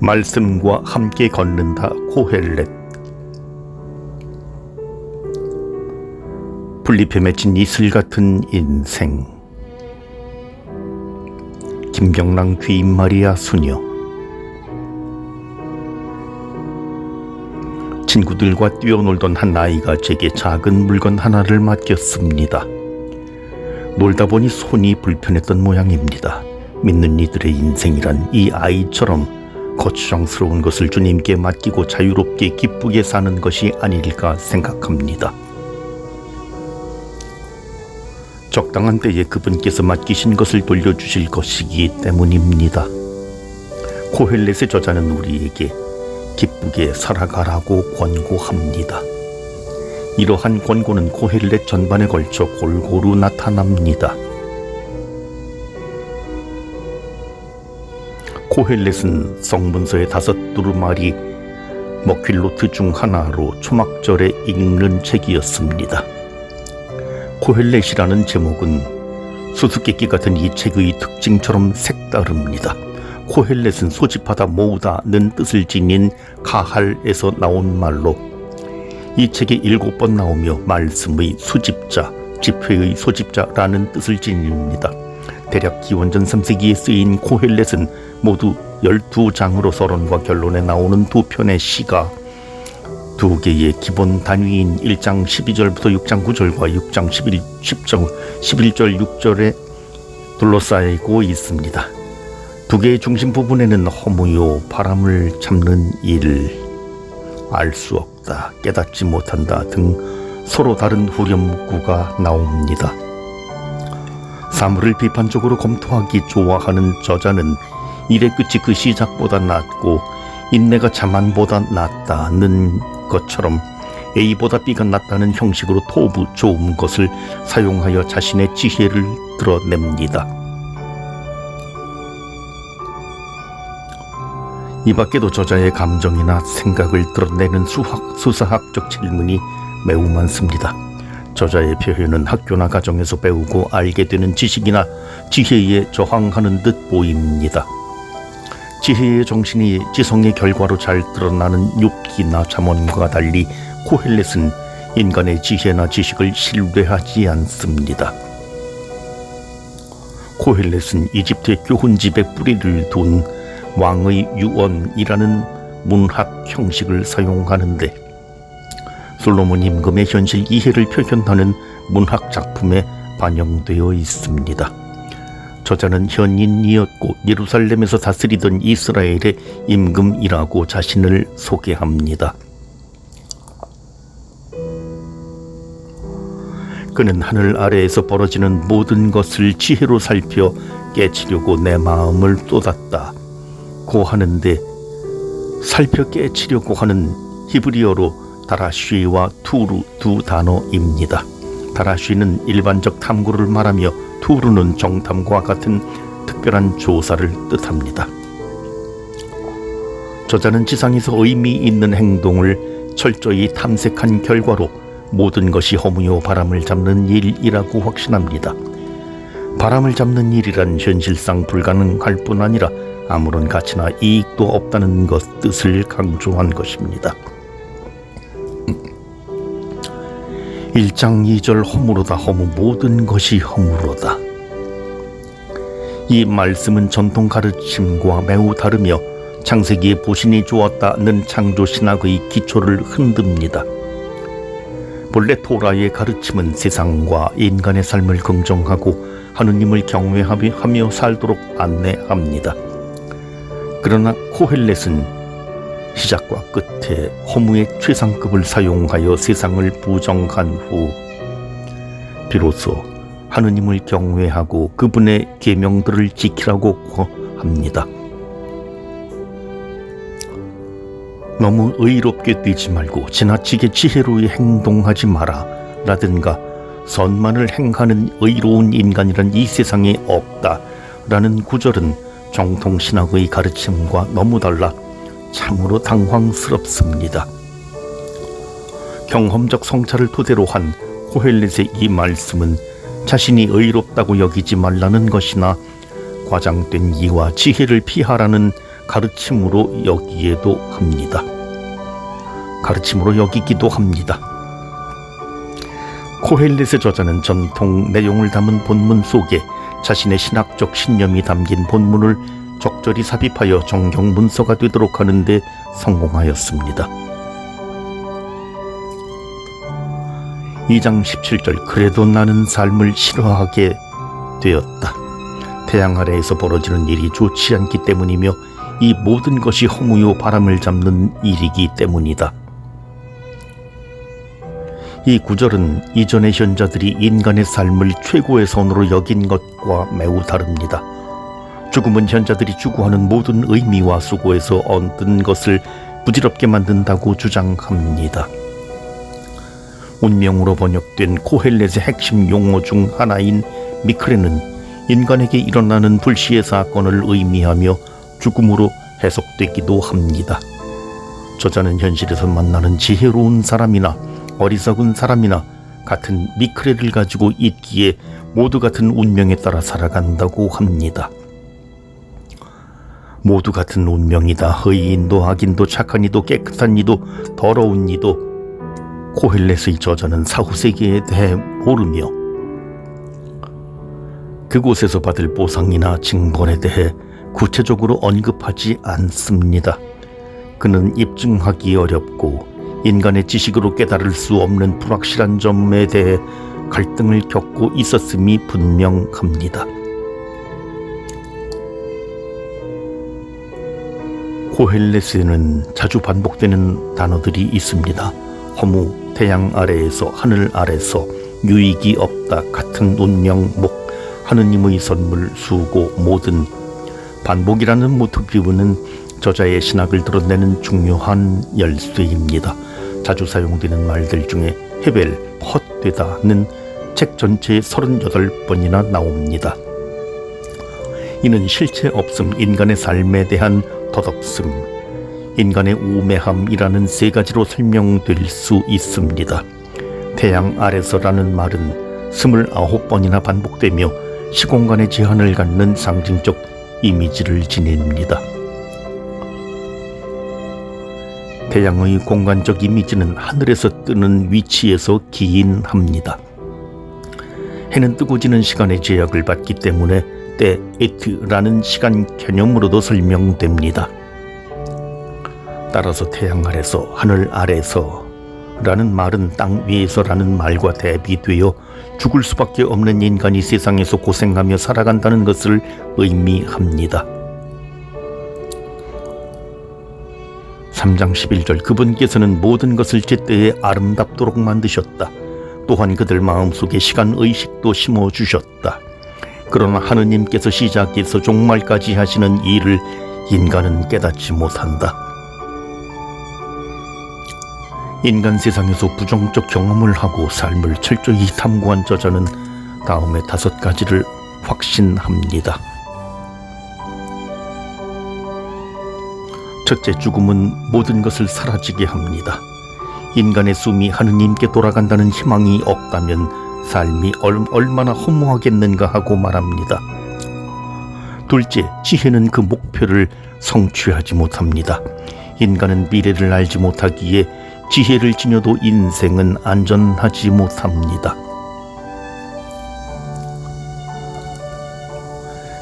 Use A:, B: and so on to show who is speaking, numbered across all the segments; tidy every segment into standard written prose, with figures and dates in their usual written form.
A: 말씀과 함께 걷는다. 코헬렛. 풀잎에 맺힌 이슬 같은 인생. 김경랑 귀인 마리아 수녀. 친구들과 뛰어놀던 한 아이가 제게 작은 물건 하나를 맡겼습니다. 놀다 보니 손이 불편했던 모양입니다. 믿는 이들의 인생이란 이 아이처럼 거추장스러운 것을 주님께 맡기고 자유롭게 기쁘게 사는 것이 아닐까 생각합니다. 적당한 때에 그분께서 맡기신 것을 돌려주실 것이기 때문입니다. 코헬렛의 저자는 우리에게 기쁘게 살아가라고 권고합니다. 이러한 권고는 코헬렛 전반에 걸쳐 골고루 나타납니다. 코헬렛은 성문서의 5 두루마리 머퀼로트 중 하나로 초막절에 읽는 책이었습니다. 코헬렛이라는 제목은 수수께끼 같은 이 책의 특징처럼 색다릅니다. 코헬렛은 소집하다 모으다는 뜻을 지닌 가할에서 나온 말로 이 책에 7번 나오며 말씀의 수집자, 집회의 소집자라는 뜻을 지닙니다. 대략 기원전 3세기에 쓰인 코헬렛은 모두 12장으로 서론과 결론에 나오는 2편의 시가 2개의 기본 단위인 1장 12절부터 6장 9절과 6장 11절 6절에 둘러싸이고 있습니다. 2개의 중심 부분에는 허무요, 바람을 잡는 일, 알 수 없다, 깨닫지 못한다 등 서로 다른 후렴구가 나옵니다. 사물을 비판적으로 검토하기 좋아하는 저자는 일의 끝이 그 시작보다 낫고 인내가 자만보다 낫다는 것처럼 A보다 B가 낫다는 형식으로 토부 좋은 것을 사용하여 자신의 지혜를 드러냅니다. 이 밖에도 저자의 감정이나 생각을 드러내는 수사학적 질문이 매우 많습니다. 저자의 표현은 학교나 가정에서 배우고 알게 되는 지식이나 지혜에 저항하는 듯 보입니다. 지혜의 정신이 지성의 결과로 잘 드러나는 욥기나 잠언과 달리 코헬렛은 인간의 지혜나 지식을 신뢰하지 않습니다. 코헬렛은 이집트의 교훈집에 뿌리를 둔 왕의 유언이라는 문학 형식을 사용하는데 솔로몬 임금의 현실 이해를 표현하는 문학 작품에 반영되어 있습니다. 저자는 현인이었고 예루살렘에서 다스리던 이스라엘의 임금이라고 자신을 소개합니다. 그는 하늘 아래에서 벌어지는 모든 것을 지혜로 살펴 깨치려고 내 마음을 쏟았다고 하는데 살펴 깨치려고 하는 히브리어로 다라쉬와 투루 2 단어입니다. 다라쉬는 일반적 탐구를 말하며 투루는 정탐과 같은 특별한 조사를 뜻합니다. 저자는 지상에서 의미 있는 행동을 철저히 탐색한 결과로 모든 것이 허무요 바람을 잡는 일이라고 확신합니다. 바람을 잡는 일이란 현실상 불가능할 뿐 아니라 아무런 가치나 이익도 없다는 뜻을 강조한 것입니다. 1장 2절 허무로다 허무 모든 것이 허무로다. 이 말씀은 전통 가르침과 매우 다르며 창세기에 보신이 주었다는 창조신학의 기초를 흔듭니다. 본래 토라의 가르침은 세상과 인간의 삶을 긍정하고 하느님을 경외하며 살도록 안내합니다. 그러나 코헬렛은 시작과 끝에 허무의 최상급을 사용하여 세상을 부정한 후 비로소 하느님을 경외하고 그분의 계명들을 지키라고 합니다. 너무 의롭게 뛰지 말고 지나치게 지혜로이 행동하지 마라 라든가 선만을 행하는 의로운 인간이란 이 세상에 없다 라는 구절은 정통신학의 가르침과 너무 달라 참으로 당황스럽습니다. 경험적 성찰을 토대로 한 코헬렛의 이 말씀은 자신이 의롭다고 여기지 말라는 것이나 과장된 이와 지혜를 피하라는 가르침으로 여기기도 합니다. 코헬렛의 저자는 전통 내용을 담은 본문 속에 자신의 신학적 신념이 담긴 본문을 적절히 삽입하여 정경 문서가 되도록 하는 데 성공하였습니다. 2장 17절 그래도 나는 삶을 싫어하게 되었다. 태양 아래에서 벌어지는 일이 좋지 않기 때문이며 이 모든 것이 허무요 바람을 잡는 일이기 때문이다. 이 구절은 이전의 현자들이 인간의 삶을 최고의 선으로 여긴 것과 매우 다릅니다. 죽음은 현자들이 추구하는 모든 의미와 수고에서 얻은 것을 부질없게 만든다고 주장합니다. 운명으로 번역된 코헬렛의 핵심 용어 중 하나인 미크레는 인간에게 일어나는 불시의 사건을 의미하며 죽음으로 해석되기도 합니다. 저자는 현실에서 만나는 지혜로운 사람이나 어리석은 사람이나 같은 미크레를 가지고 있기에 모두 같은 운명에 따라 살아간다고 합니다. 모두 같은 운명이다. 의인도 악인도 착한 이도 깨끗한 이도 더러운 이도 코헬렛의 저자는 사후세계에 대해 모르며 그곳에서 받을 보상이나 징벌에 대해 구체적으로 언급하지 않습니다. 그는 입증하기 어렵고 인간의 지식으로 깨달을 수 없는 불확실한 점에 대해 갈등을 겪고 있었음이 분명합니다. 코헬렛에는 자주 반복되는 단어들이 있습니다. 허무, 태양 아래에서, 하늘 아래서, 유익이 없다, 같은 운명, 목, 하느님의 선물, 수고, 모든. 반복이라는 모티브는 저자의 신학을 드러내는 중요한 열쇠입니다. 자주 사용되는 말들 중에 헤벨, 헛되다는 책 전체에 38번이나 나옵니다. 이는 실체 없음, 인간의 삶에 대한 덧없음, 인간의 우매함이라는 세 가지로 설명될 수 있습니다. 태양 아래서라는 말은 29번이나 반복되며 시공간의 제한을 갖는 상징적 이미지를 지닙니다. 태양의 공간적 이미지는 하늘에서 뜨는 위치에서 기인합니다. 해는 뜨고 지는 시간의 제약을 받기 때문에 때 에트라는 시간 개념으로도 설명됩니다. 따라서 태양 아래서, 하늘 아래서 라는 말은 땅 위에서라는 말과 대비되어 죽을 수밖에 없는 인간이 세상에서 고생하며 살아간다는 것을 의미합니다. 3장 11절 그분께서는 모든 것을 제때에 아름답도록 만드셨다. 또한 그들 마음속에 시간의식도 심어주셨다. 그러나 하느님께서 시작해서 종말까지 하시는 일을 인간은 깨닫지 못한다. 인간 세상에서 부정적 경험을 하고 삶을 철저히 탐구한 저자는 다음의 5가지를 확신합니다. 첫째, 죽음은 모든 것을 사라지게 합니다. 인간의 숨이 하느님께 돌아간다는 희망이 없다면 삶이 얼마나 허무하겠는가 하고 말합니다. 둘째, 지혜는 그 목표를 성취하지 못합니다. 인간은 미래를 알지 못하기에 지혜를 지녀도 인생은 안전하지 못합니다.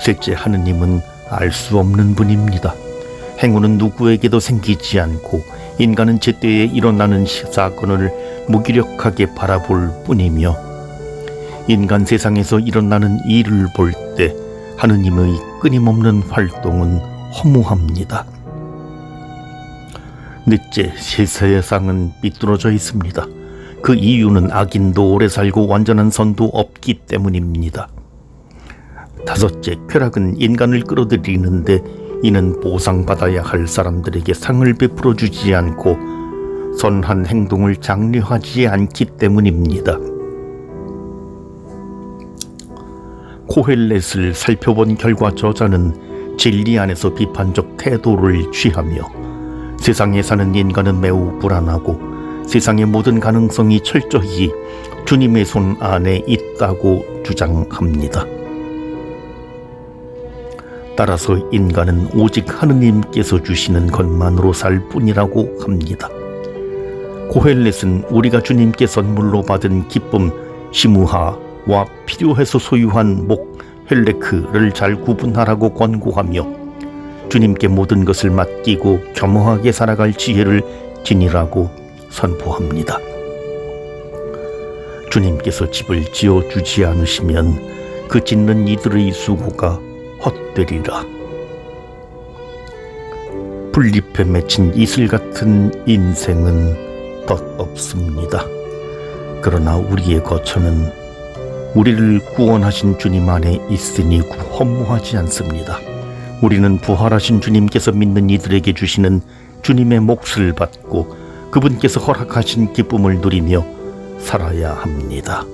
A: 셋째, 하느님은 알 수 없는 분입니다. 행운은 누구에게도 생기지 않고 인간은 제때에 일어나는 사건을 무기력하게 바라볼 뿐이며 인간 세상에서 일어나는 일을 볼 때 하느님의 끊임없는 활동은 허무합니다. 넷째, 세상은 삐뚤어져 있습니다. 그 이유는 악인도 오래 살고 완전한 선도 없기 때문입니다. 다섯째, 쾌락은 인간을 끌어들이는데 이는 보상받아야 할 사람들에게 상을 베풀어 주지 않고 선한 행동을 장려하지 않기 때문입니다. 코헬렛을 살펴본 결과 저자는 진리 안에서 비판적 태도를 취하며 세상에 사는 인간은 매우 불안하고 세상의 모든 가능성이 철저히 주님의 손 안에 있다고 주장합니다. 따라서 인간은 오직 하느님께서 주시는 것만으로 살 뿐이라고 합니다. 고헬렛은 우리가 주님께 선물로 받은 기쁨 시무하와 필요해서 소유한 목 헬레크를 잘 구분하라고 권고하며 주님께 모든 것을 맡기고 겸허하게 살아갈 지혜를 지니라고 선포합니다. 주님께서 집을 지어주지 않으시면 그 짓는 이들의 수고가 헛되리라. 풀잎에 맺힌 이슬 같은 인생은 덧없습니다. 그러나 우리의 거처는 우리를 구원하신 주님 안에 있으니 허무하지 않습니다. 우리는 부활하신 주님께서 믿는 이들에게 주시는 주님의 몫을 받고 그분께서 허락하신 기쁨을 누리며 살아야 합니다.